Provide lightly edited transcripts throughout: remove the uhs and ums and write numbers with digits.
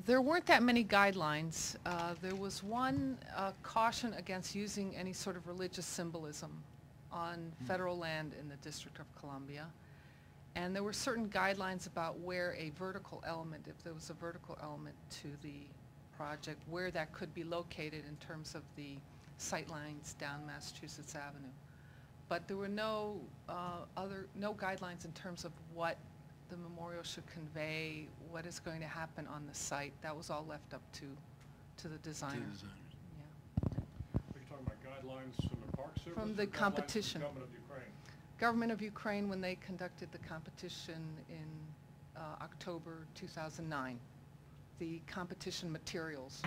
There weren't that many guidelines. There was one caution against using any sort of religious symbolism on federal land in the District of Columbia. And there were certain guidelines about where a vertical element, if there was a vertical element to the project, where that could be located in terms of the sight lines down Massachusetts Avenue. But there were no guidelines in terms of what the memorial should convey, what is going to happen on the site. That was all left up to the designer. Yeah. Are you talking about guidelines from the Park Service? From the competition. From the government of Ukraine? Government of Ukraine, when they conducted the competition in October 2009. The competition materials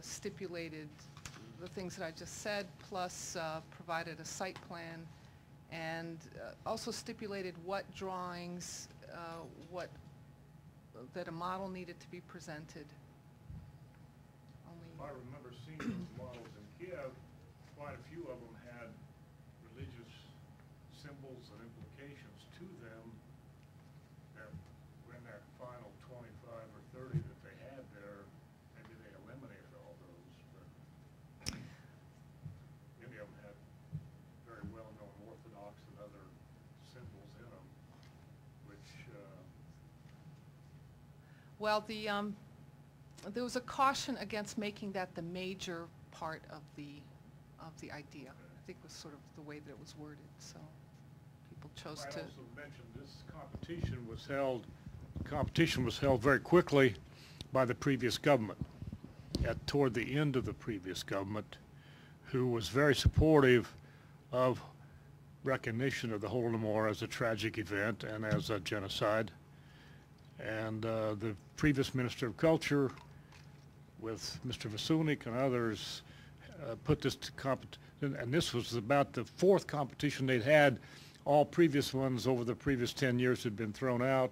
stipulated the things that I just said, plus provided a site plan, and also stipulated what drawings, that a model needed to be presented. If I remember seeing those models in Kiev, quite a few of them had religious symbols and implications to them that when that final 25 or 30 that they had there, maybe they eliminated all those, but many of them had very well-known Orthodox and other symbols in them, which Well, there was a caution against making that the major part of the idea. I think was sort of the way that it was worded. So people chose to. I also mentioned this competition was held very quickly by the previous government, toward the end of the previous government, who was very supportive of recognition of the Holodomor as a tragic event and as a genocide. And the previous Minister of Culture, with Mr. Vasunik and others, put this to competition, and this was about the fourth competition they'd had. All previous ones over the previous 10 years had been thrown out.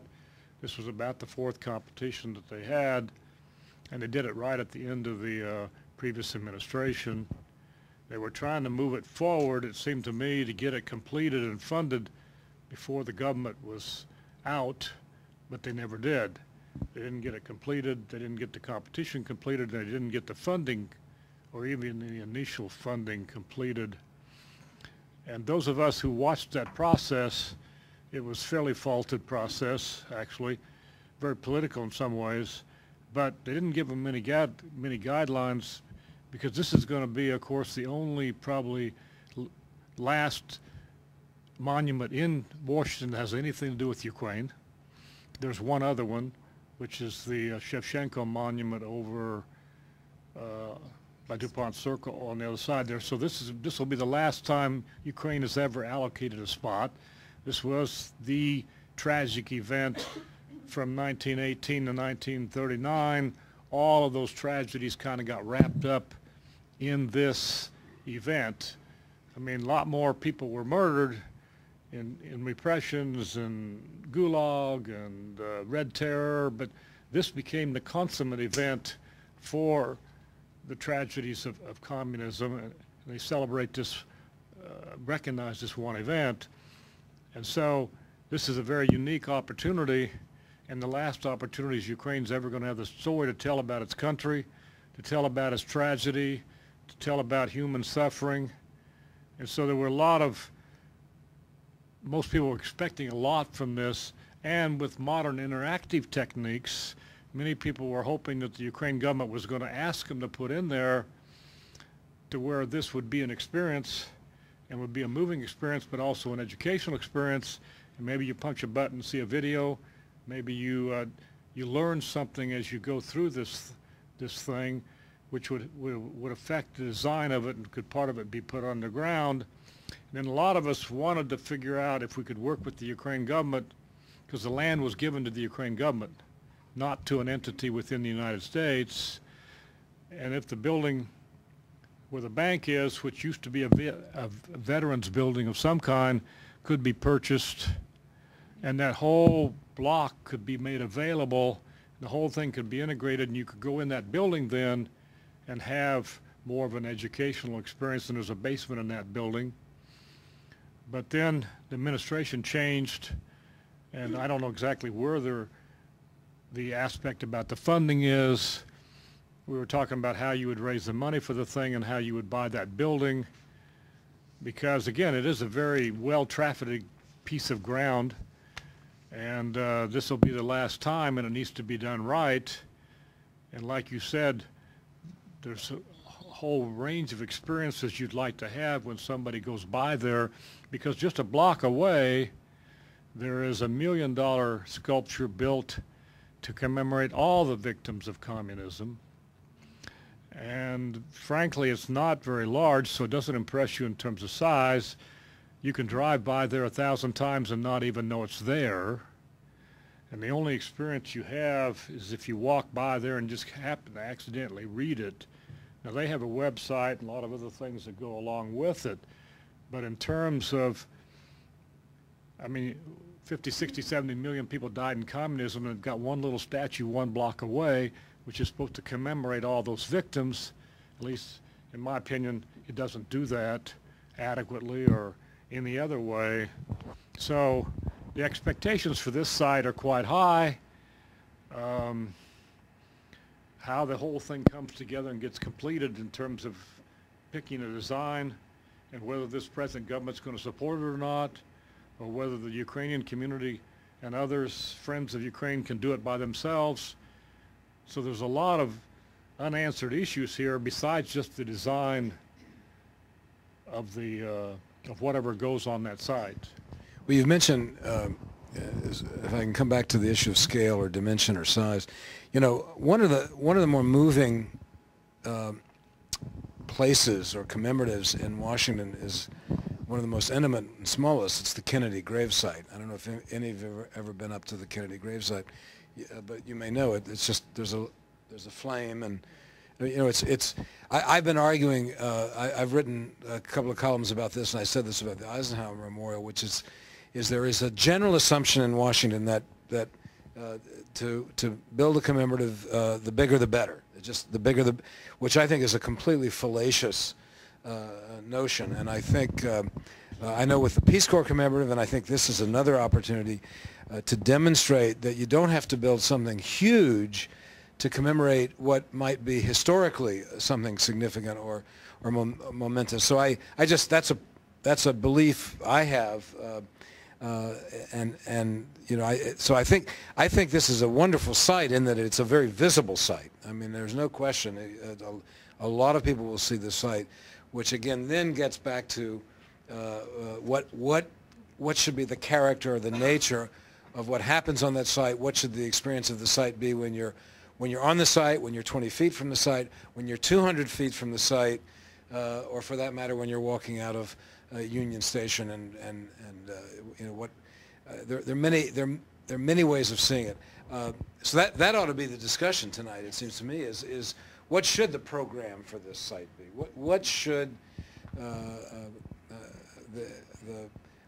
This was about the fourth competition that they had, and they did it right at the end of the previous administration. They were trying to move it forward, it seemed to me, to get it completed and funded before the government was out, but they never did. They didn't get it completed, they didn't get the competition completed, they didn't get the funding or even the initial funding completed. And those of us who watched that process, it was a fairly faulted process, actually, very political in some ways, but they didn't give them many guidelines, because this is going to be, of course, the only probably last monument in Washington that has anything to do with Ukraine. There's one other one, which is the Shevchenko monument over by DuPont Circle on the other side there. So this will be the last time Ukraine has ever allocated a spot. This was the tragic event from 1918 to 1939. All of those tragedies kind of got wrapped up in this event. I mean, a lot more people were murdered in repressions and Gulag and Red Terror, but this became the consummate event for the tragedies of communism, and they celebrate this, recognize this one event. And so this is a very unique opportunity, and the last opportunity Ukraine's ever going to have the story to tell about its country, to tell about its tragedy, to tell about human suffering. And so there were a lot of, most people were expecting a lot from this, and with modern interactive techniques, many people were hoping that the Ukraine government was going to ask them to put in there to where this would be an experience and would be a moving experience, but also an educational experience. And maybe you punch a button, see a video, maybe you learn something as you go through this thing, which would affect the design of it, and could part of it be put on the ground. And then a lot of us wanted to figure out if we could work with the Ukraine government, because the land was given to the Ukraine government, not to an entity within the United States. And if the building where the bank is, which used to be a veterans building of some kind, could be purchased, and that whole block could be made available, the whole thing could be integrated, and you could go in that building then and have more of an educational experience, and there's a basement in that building. But then the administration changed, and I don't know exactly where the aspect about the funding is. We were talking about how you would raise the money for the thing and how you would buy that building, because again, it is a very well-trafficked piece of ground, and this will be the last time, and it needs to be done right. And like you said, there's a whole range of experiences you'd like to have when somebody goes by there, because just a block away there is $1 million sculpture built to commemorate all the victims of communism. And frankly, it's not very large, so it doesn't impress you in terms of size. You can drive by there 1,000 times and not even know it's there. And the only experience you have is if you walk by there and just happen to accidentally read it. Now, they have a website and a lot of other things that go along with it. But in terms of, I mean, 50, 60, 70 million people died in communism, and they've got one little statue 1 block away, which is supposed to commemorate all those victims. At least, in my opinion, it doesn't do that adequately or any other way. So the expectations for this site are quite high. How the whole thing comes together and gets completed in terms of picking a design, and whether this present government's going to support it or not, or whether the Ukrainian community and others, friends of Ukraine, can do it by themselves. So there's a lot of unanswered issues here besides just the design of the of whatever goes on that site. Well, you've mentioned, if I can come back to the issue of scale or dimension or size, you know, one of the more moving places or commemoratives in Washington is one of the most intimate and smallest. It's the Kennedy gravesite. I don't know if any of you have ever been up to the Kennedy gravesite, but you may know it. It's just there's a flame, and you know I've been arguing. I've written a couple of columns about this, and I said this about the Eisenhower Memorial, which is there is a general assumption in Washington that to build a commemorative, the bigger the better. Just the bigger the, which I think is a completely fallacious notion. And I think I know with the Peace Corps commemorative, and I think this is another opportunity to demonstrate that you don't have to build something huge to commemorate what might be historically something significant or momentous. So I just that's a belief I have, and you know so I think this is a wonderful site in that it's a very visible site. I mean, there's no question. A lot of people will see the site, which again then gets back to what should be the character or the nature of what happens on that site. What should the experience of the site be when you're on the site, when you're 20 feet from the site, when you're 200 feet from the site, or for that matter, when you're walking out of Union Station, and you know what? There are many ways of seeing it. So that ought to be the discussion tonight. It seems to me is what should the program for this site be? What should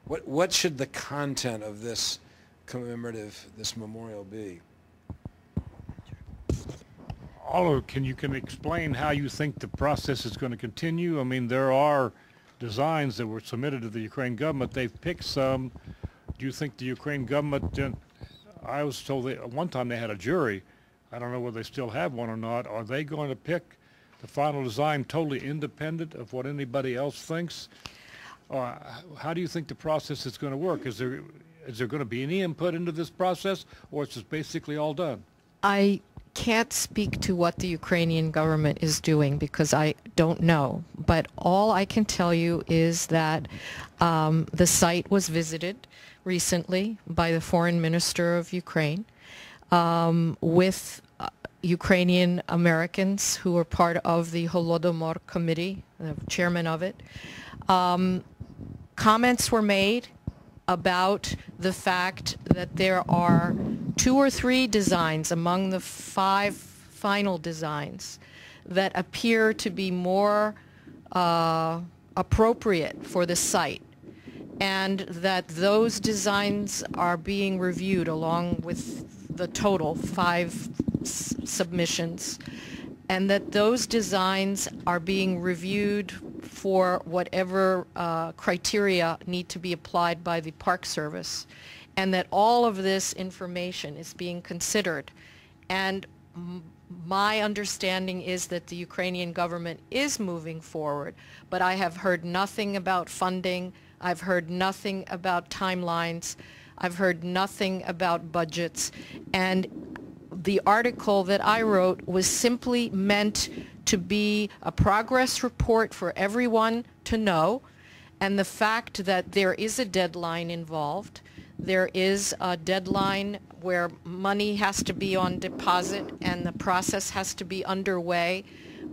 what should the content of this commemorative, this memorial be? Oliver, can you explain how you think the process is going to continue? I mean, there are designs that were submitted to the Ukraine government. They've picked some. Do you think the Ukraine government, I was told at one time they had a jury. I don't know whether they still have one or not. Are they going to pick the final design totally independent of what anybody else thinks? Or how do you think the process is going to work? Is there going to be any input into this process, or it's just basically all done? I can't speak to what the Ukrainian government is doing because I don't know. But all I can tell you is that the site was visited recently by the foreign minister of Ukraine with Ukrainian Americans who were part of the Holodomor committee, the chairman of it. Comments were made about the fact that there are 2 or 3 designs among the 5 final designs that appear to be more appropriate for the site, and that those designs are being reviewed along with the total 5 submissions, and that those designs are being reviewed for whatever criteria need to be applied by the Park Service, and that all of this information is being considered And my understanding is that the Ukrainian government is moving forward, but I have heard nothing about funding. I've heard nothing about timelines. I've heard nothing about budgets. And the article that I wrote was simply meant to be a progress report for everyone to know, and the fact that there is a deadline involved. There is a deadline where money has to be on deposit and the process has to be underway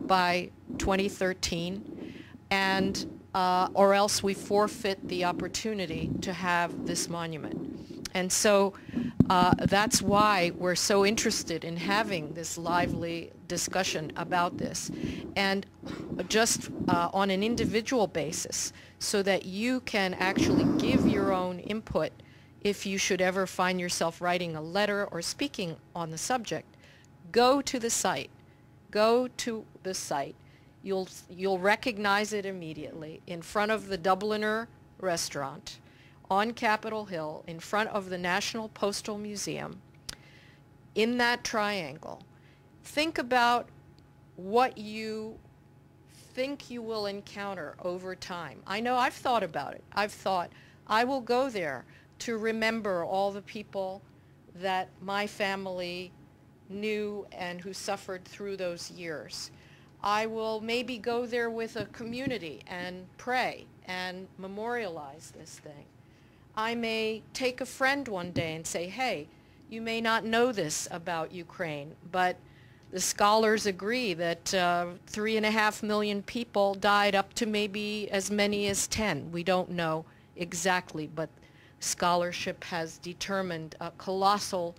by 2013, and or else we forfeit the opportunity to have this monument. And so that's why we're so interested in having this lively discussion about this, and just on an individual basis, so that you can actually give your own input if you should ever find yourself writing a letter or speaking on the subject. Go to the site. Go to the site. You'll recognize it immediately in front of the Dubliner restaurant on Capitol Hill, in front of the National Postal Museum, in that triangle. Think about what you think you will encounter over time. I know I've thought about it. I've thought, I will go there to remember all the people that my family knew and who suffered through those years. I will maybe go there with a community and pray and memorialize this thing. I may take a friend one day and say, hey, you may not know this about Ukraine, but the scholars agree that 3.5 million people died, up to maybe as many as 10. We don't know exactly, but scholarship has determined a colossal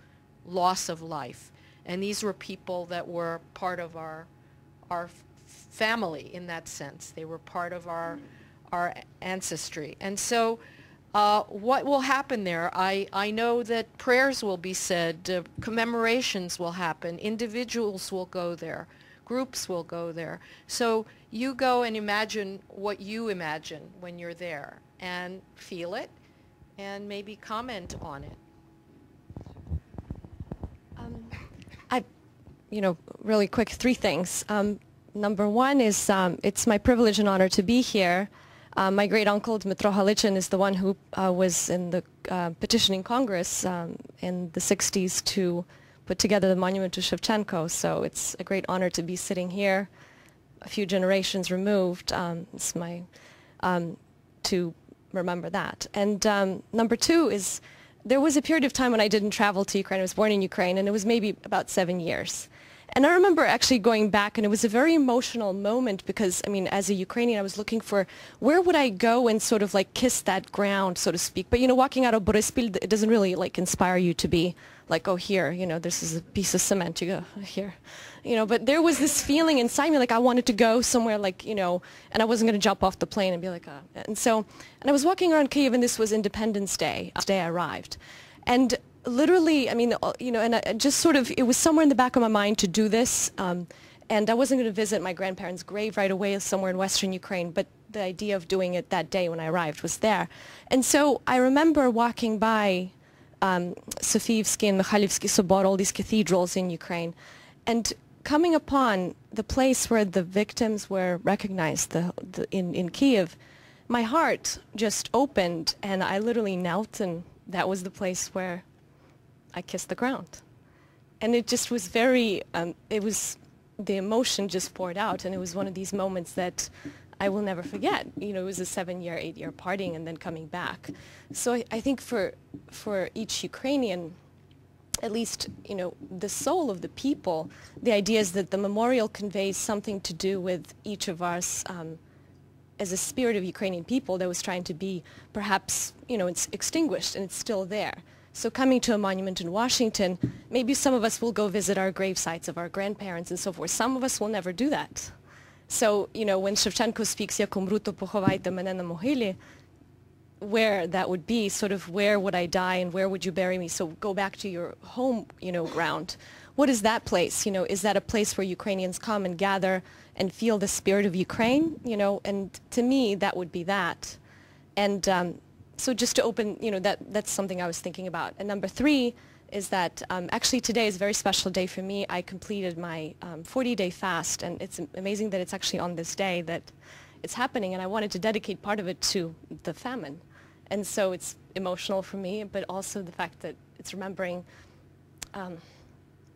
loss of life. And these were people that were part of our family in that sense. They were part of our ancestry. And so what will happen there? I know that prayers will be said, commemorations will happen, individuals will go there, groups will go there. So you go and imagine what you imagine when you're there, and feel it, and maybe comment on it. Really quick, 3 things. Number one is it's my privilege and honor to be here. My great uncle Dmytro Halichin is the one who was in the petitioning Congress in the 60s to put together the monument to Shevchenko. So it's a great honor to be sitting here, a few generations removed. It's my to remember that. And number 2 is there was a period of time when I didn't travel to Ukraine. I was born in Ukraine, and it was maybe about 7 years. And I remember actually going back, and it was a very emotional moment because, I mean, as a Ukrainian, I was looking for where would I go and sort of like kiss that ground, so to speak. But, walking out of Boryspil, it doesn't really like inspire you to be like, oh, here, this is a piece of cement, you go here. But there was this feeling inside me, like I wanted to go somewhere like, and I wasn't going to jump off the plane and be like, and I was walking around Kyiv, and this was Independence Day. The day I arrived. And literally, I mean, and I just sort of, it was somewhere in the back of my mind to do this, and I wasn't going to visit my grandparents' grave right away somewhere in western Ukraine, but the idea of doing it that day when I arrived was there. And so I remember walking by Sofiivsky and Mikhailivsky Sobor, all these cathedrals in Ukraine, and coming upon the place where the victims were recognized in Kyiv, my heart just opened, and I literally knelt, and that was the place where I kissed the ground. And it just was very, the emotion just poured out, and it was one of these moments that I will never forget. It was a 7-year, 8-year partying and then coming back. So I think for each Ukrainian, at least, the soul of the people, the idea is that the memorial conveys something to do with each of us as a spirit of Ukrainian people that was trying to be perhaps, it's extinguished, and it's still there. So coming to a monument in Washington, maybe some of us will go visit our grave sites of our grandparents and so forth. Some of us will never do that. So, when Shevchenko speaks, "Я умру, то поховайте мене на могилі," where that would be, sort of where would I die and where would you bury me? So go back to your home, ground. What is that place? Is that a place where Ukrainians come and gather and feel the spirit of Ukraine? And to me, that would be that. And so just to open, that's something I was thinking about. And number 3, is that actually today is a very special day for me. I completed my 40-day fast, and it's amazing that it's actually on this day that it's happening, and I wanted to dedicate part of it to the famine. And so it's emotional for me, but also the fact that it's remembering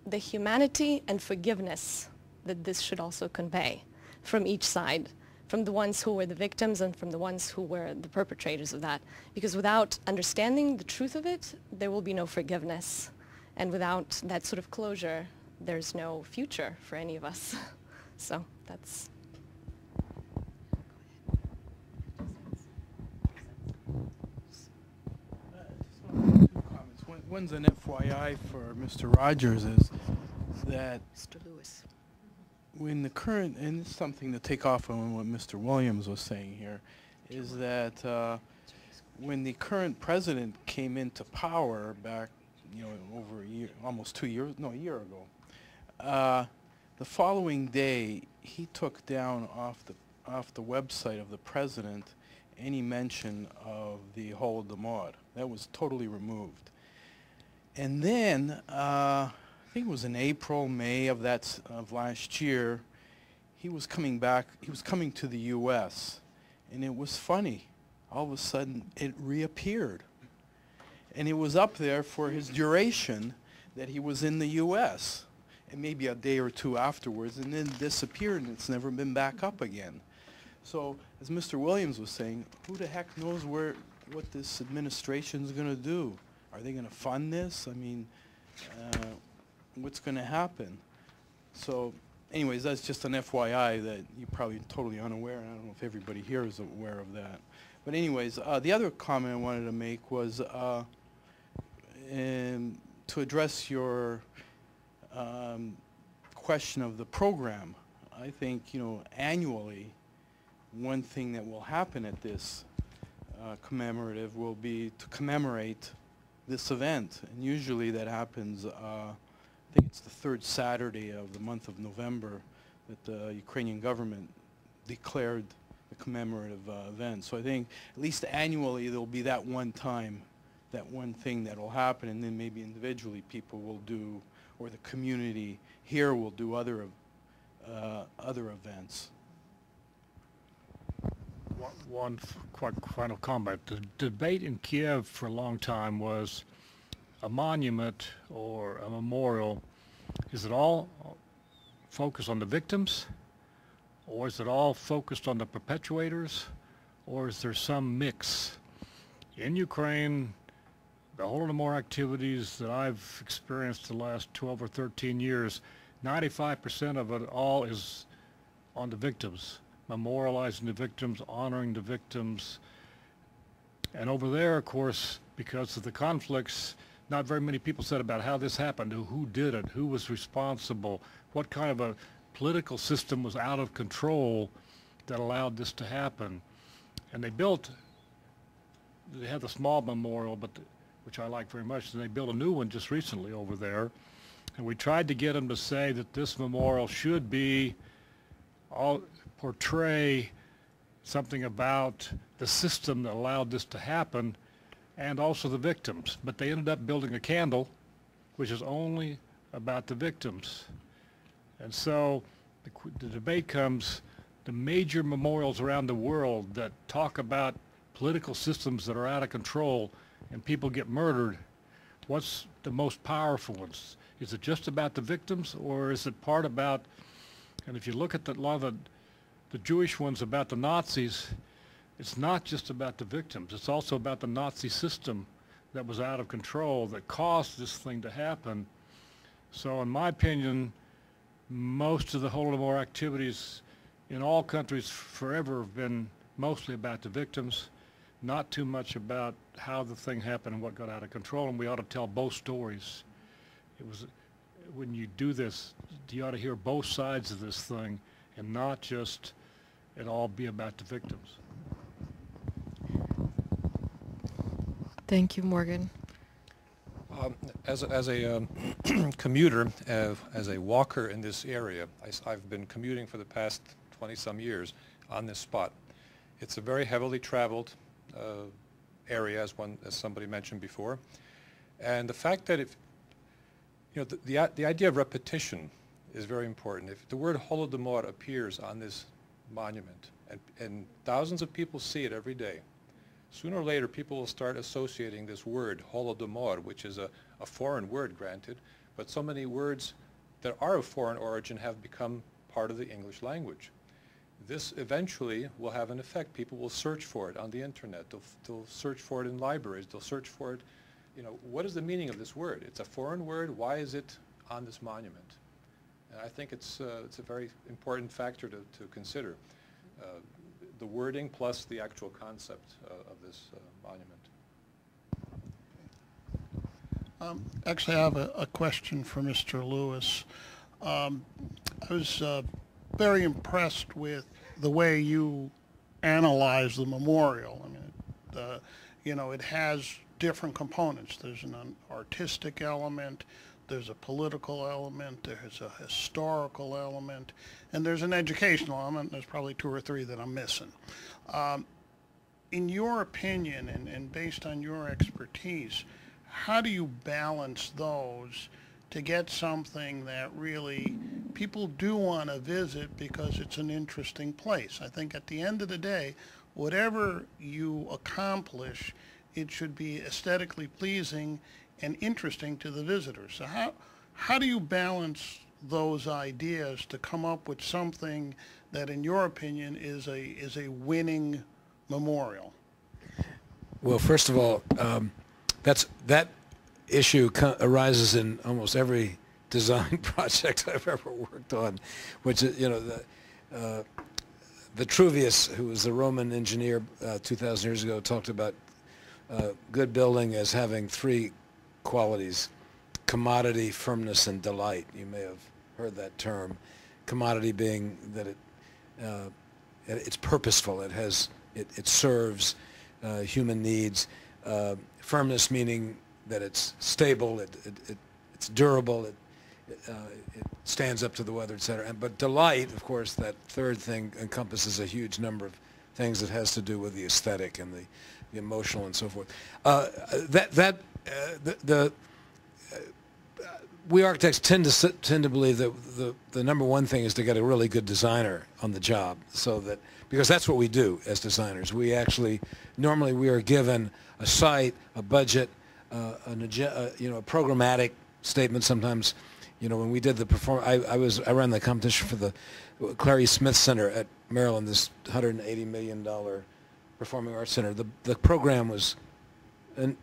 the humanity and forgiveness that this should also convey from each side, from the ones who were the victims and from the ones who were the perpetrators of that. Because without understanding the truth of it, there will be no forgiveness. And without that sort of closure, there's no future for any of us. So that's... Two comments. One's an FYI for Mr. Rogers is that Mr. Lewis. when the current, and it's something to take off on what Mr. Williams was saying here, is that when the current president came into power back, over a year, almost 2 years, no, a year ago, the following day he took down off the website of the president any mention of the Holodomor. That was totally removed. And then I think it was in April, May of last year, he was coming back, he was coming to the U.S., and it was funny. All of a sudden, it reappeared. And it was up there for his duration that he was in the U.S., and maybe a day or two afterwards, and then disappeared, and it's never been back up again. So, as Mr. Williams was saying, who the heck knows what this administration is going to do? Are they going to fund this? I mean, what's going to happen? So anyways, that's just an FYI that you're probably totally unaware, and I don't know if everybody here is aware of that. But anyways, the other comment I wanted to make was to address your question of the program. I think, annually, one thing that will happen at this commemorative will be to commemorate this event, and usually that happens, I think it's the third Saturday of the month of November that the Ukrainian government declared the commemorative event. So I think at least annually there will be that one time, that one thing that will happen, and then maybe individually people will do, or the community here will do other events. One quite final comment. The debate in Kiev for a long time was a monument or a memorial. Is it all focused on the victims, or is it all focused on the perpetuators, or is there some mix? In Ukraine, the Holodomor activities that I've experienced the last 12 or 13 years, 95% of it all is on the victims. Memorializing the victims, honoring the victims. And over there, of course, because of the conflicts, not very many people said about how this happened, who did it, who was responsible, what kind of a political system was out of control that allowed this to happen. And they had a small memorial, which I like very much, and they built a new one just recently over there. And we tried to get them to say that this memorial should be portray something about the system that allowed this to happen and also the victims. But they ended up building a candle which is only about the victims. And so the debate comes, the major memorials around the world that talk about political systems that are out of control and people get murdered, what's the most powerful ones? Is it just about the victims, or is it part about, and if you look at a lot of the Jewish ones about the Nazis, it's not just about the victims. It's also about the Nazi system that was out of control that caused this thing to happen. So in my opinion, most of the Holodomor activities in all countries forever have been mostly about the victims, not too much about how the thing happened and what got out of control, and we ought to tell both stories. It was, when you do this, you ought to hear both sides of this thing and not just it all be about the victims. Thank you, Morgan. As a commuter, as a walker in this area, I've been commuting for the past 20-some years on this spot. It's a very heavily traveled area, as somebody mentioned before, and the fact that You know, the idea of repetition is very important. If the word Holodomor appears on this monument and thousands of people see it every day, sooner or later people will start associating this word Holodomor, which is a foreign word, granted, but so many words that are of foreign origin have become part of the English language. This eventually will have an effect. People will search for it on the internet. They'll search for it in libraries. They'll search for it. You know, what is the meaning of this word? It's a foreign word. Why is it on this monument? And I think it's a very important factor to consider. The wording plus the actual concept of this monument. Actually, I have a question for Mr. Lewis. I was very impressed with the way you analyze the memorial. I mean, you know, it has different components. There's an artistic element, there's a political element, there's a historical element, and there's an educational element. There's probably 2 or 3 that I'm missing. In your opinion, and based on your expertise, how do you balance those to get something that really people do want to visit because it's an interesting place? I think at the end of the day, whatever you accomplish, it should be aesthetically pleasing and interesting to the visitors. So how do you balance those ideas to come up with something that, in your opinion, is a winning memorial? Well, first of all, that issue arises in almost every design project I've ever worked on, which is, you know, Vitruvius, who was a Roman engineer 2,000 years ago, talked about good building as having 3 qualities: commodity, firmness, and delight. You may have heard that term. Commodity being that it's purposeful. It serves human needs. Firmness meaning that it's stable. It's durable. It stands up to the weather, etc. But delight, of course, that third thing encompasses a huge number of things that has to do with the aesthetic and the emotional and so forth. We architects tend to believe that the number one thing is to get a really good designer on the job, because that's what we do as designers. We actually normally we are given a site, a budget, a programmatic statement. Sometimes, you know, when we did the I ran the competition for the Clary Smith Center at Maryland, this $180 million performing arts center. The program was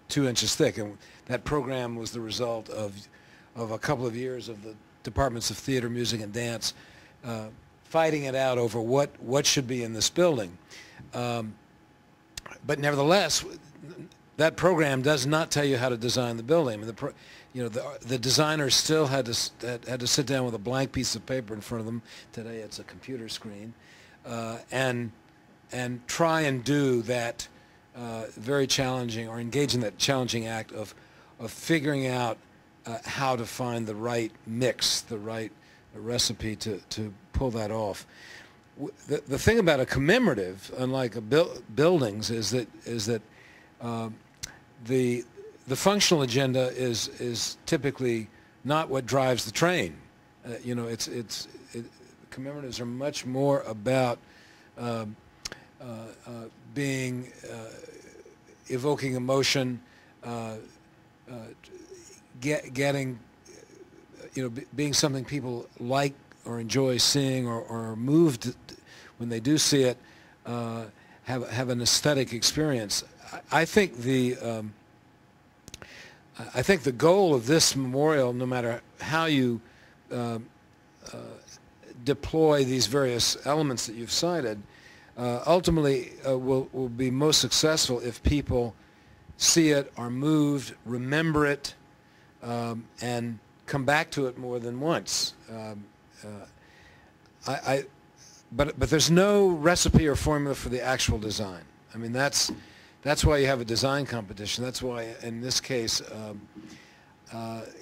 2 inches thick, and that program was the result of a couple of years of the departments of theater, music, and dance fighting it out over what should be in this building. But nevertheless, that program does not tell you how to design the building. I mean, the designers still had to sit down with a blank piece of paper in front of them. Today it's a computer screen, and try and do that very challenging, or engage in that challenging act of figuring out how to find the right mix, the right recipe to pull that off. The thing about a commemorative, unlike buildings, is that the functional agenda is typically not what drives the train. Commemoratives are much more about evoking emotion, getting, being something people like or enjoy seeing, or are moved when they do see it, have an aesthetic experience. I think the goal of this memorial, no matter how you deploy these various elements that you've cited, ultimately will be most successful if people see it, are moved, remember it, and come back to it more than once. But there's no recipe or formula for the actual design. I mean, that's why you have a design competition. That's why, in this case,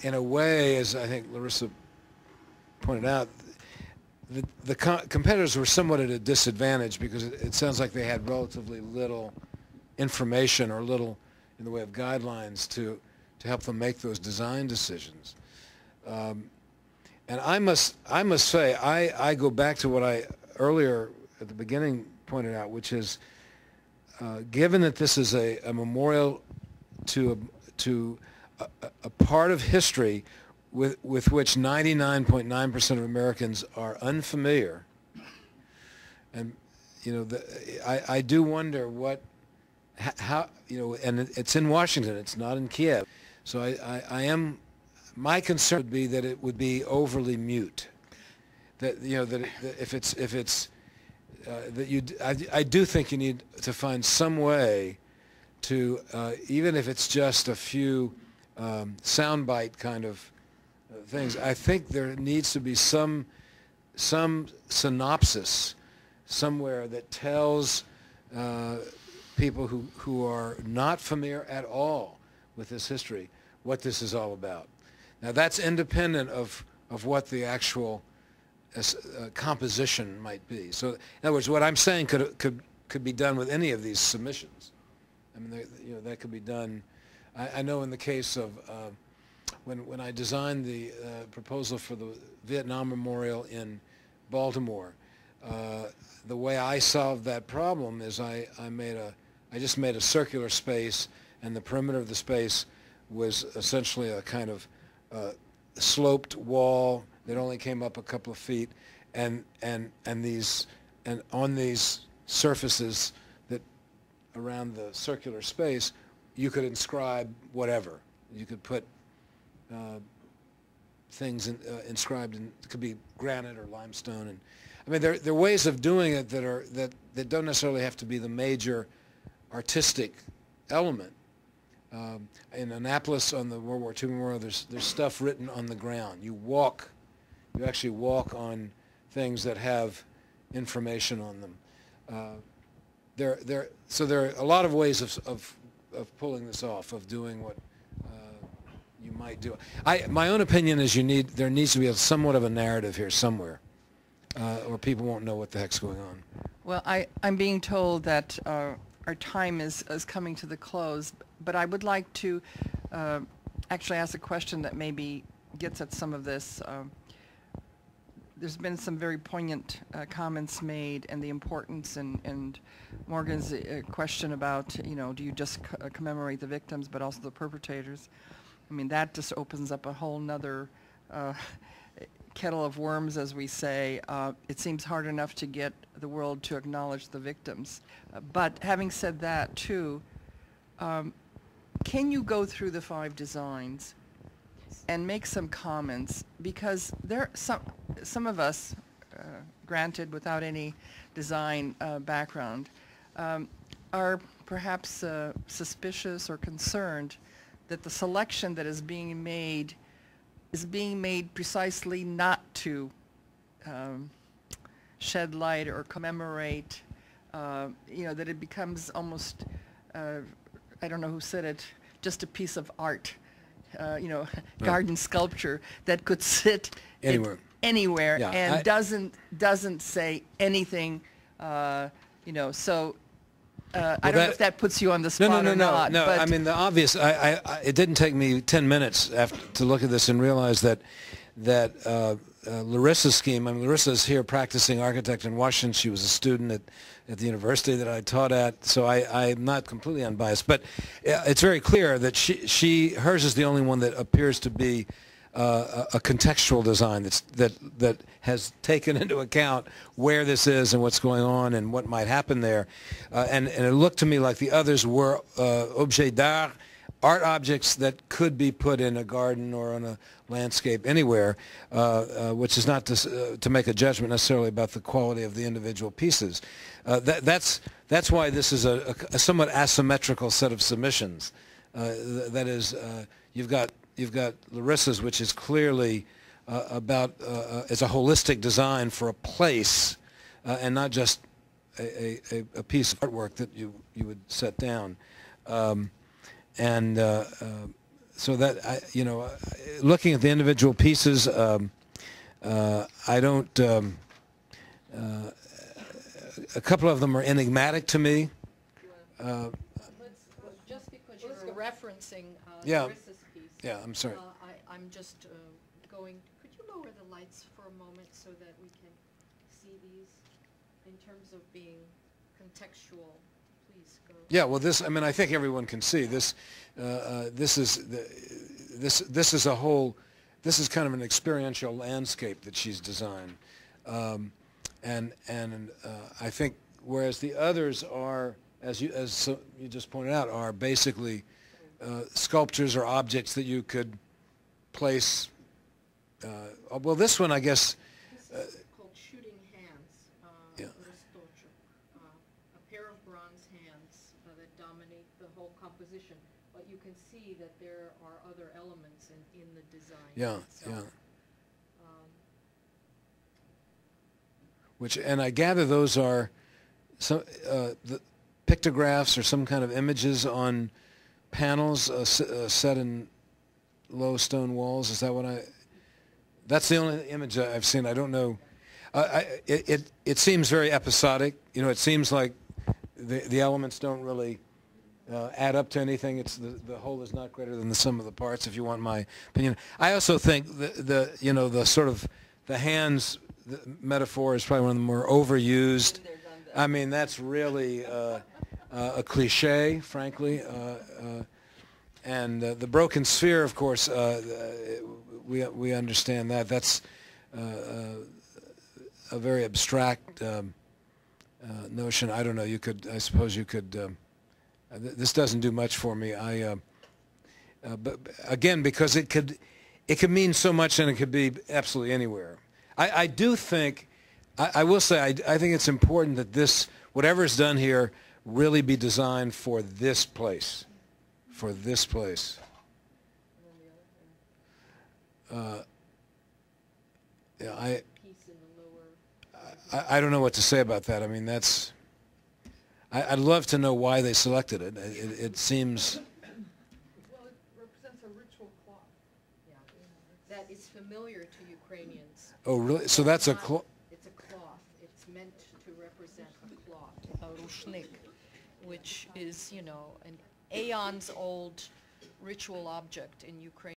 in a way, as I think Larissa pointed out, the competitors were somewhat at a disadvantage, because it sounds like they had relatively little information or little in the way of guidelines to help them make those design decisions. And I must say, I go back to what I earlier at the beginning pointed out, which is, given that this is a memorial to a part of history with which 99.9% of Americans are unfamiliar, and I do wonder how and it's in Washington, it's not in Kiev, so my concern would be that it would be overly mute, that if it's I do think you need to find some way to, even if it's just a few soundbite kind of things, I think there needs to be some synopsis somewhere that tells people who are not familiar at all with this history what this is all about. Now that's independent of what the actual composition might be. So in other words, what I'm saying could be done with any of these submissions. I mean, that could be done. I know in the case of when I designed the proposal for the Vietnam Memorial in Baltimore, the way I solved that problem is I just made a circular space, and the perimeter of the space was essentially a kind of sloped wall that only came up a couple of feet, and on these surfaces that around the circular space, you could inscribe whatever. You could put things inscribed, and it could be granite or limestone. And I mean, there are ways of doing it that don't necessarily have to be the major artistic element. In Annapolis on the World War II Memorial, there's stuff written on the ground. You actually walk on things that have information on them. So there are a lot of ways of pulling this off, of doing what you might do. My own opinion is there needs to be somewhat of a narrative here somewhere, or people won't know what the heck's going on. Well, I'm being told that our time is coming to the close, but I would like to actually ask a question that maybe gets at some of this. There's been some very poignant comments made, and the importance and Morgan's question about, do you just commemorate the victims but also the perpetrators? I mean, that just opens up a whole nother kettle of worms, as we say. It seems hard enough to get the world to acknowledge the victims. But having said that, too, can you go through the 5 designs and make some comments? Because there some of us, granted without any design background, are perhaps suspicious or concerned that the selection that is being made precisely not to shed light or commemorate, that it becomes almost, I don't know who said it, just a piece of art, garden sculpture that could sit anywhere Yeah, and doesn't say anything, so I don't know if that puts you on the spot or not. No. I mean, the obvious. It didn't take me 10 minutes to look at this and realize that Larissa's scheme. I mean, Larissa's here practicing architect in Washington. She was a student at the university that I taught at, so I'm not completely unbiased. But it's very clear that hers is the only one that appears to be a contextual design that has taken into account where this is and what's going on and what might happen there. And it looked to me like the others were objets d'art, art objects that could be put in a garden or on a landscape anywhere, which is not to make a judgment necessarily about the quality of the individual pieces. That's why this is a somewhat asymmetrical set of submissions. That is, you've got Larissa's, which is clearly about it's a holistic design for a place, and not just a piece of artwork that you would set down. So that looking at the individual pieces, I don't. A couple of them are enigmatic to me. Just because you're referencing Yeah. Larissa's piece. Yeah, I'm sorry. I'm just going, could you lower the lights for a moment so that we can see these in terms of being contextual? Please go. Yeah, well, this, I mean, I think everyone can see this. This is a whole. This is kind of an experiential landscape that she's designed, and I think whereas the others are, as you just pointed out, are basically sculptures or objects that you could place. Well, this one, I guess. This is called Shooting Hands. Yeah. A pair of bronze hands that dominate the whole composition, but you can see that there are other elements in the design. Yeah, itself. yeah. Which, and I gather those are some the pictographs or some kind of images on panels set in low stone walls. Is that what I? That's the only image I've seen. I don't know. It seems very episodic. You know, it seems like the elements don't really add up to anything. It's the whole is not greater than the sum of the parts, if you want my opinion. I also think the sort of the hands metaphor is probably one of the more overused. I mean, that's really a cliche, frankly. And the broken sphere, of course, we understand that. That's a very abstract notion. I don't know. You could, I suppose, you could. This doesn't do much for me. But again, because it could mean so much, and it could be absolutely anywhere. I do think, I will say, I think it's important that this, whatever is done here, really be designed for this place. For this place. Yeah, I don't know what to say about that. I mean, that's. I'd love to know why they selected it. It seems. Well, it represents a ritual cloth. Yeah, that is familiar to Ukrainians. Oh, really? So that's a cloth. It's a cloth. It's meant to represent a cloth, a rushnik, which is, you know, an aeons-old ritual object in Ukraine.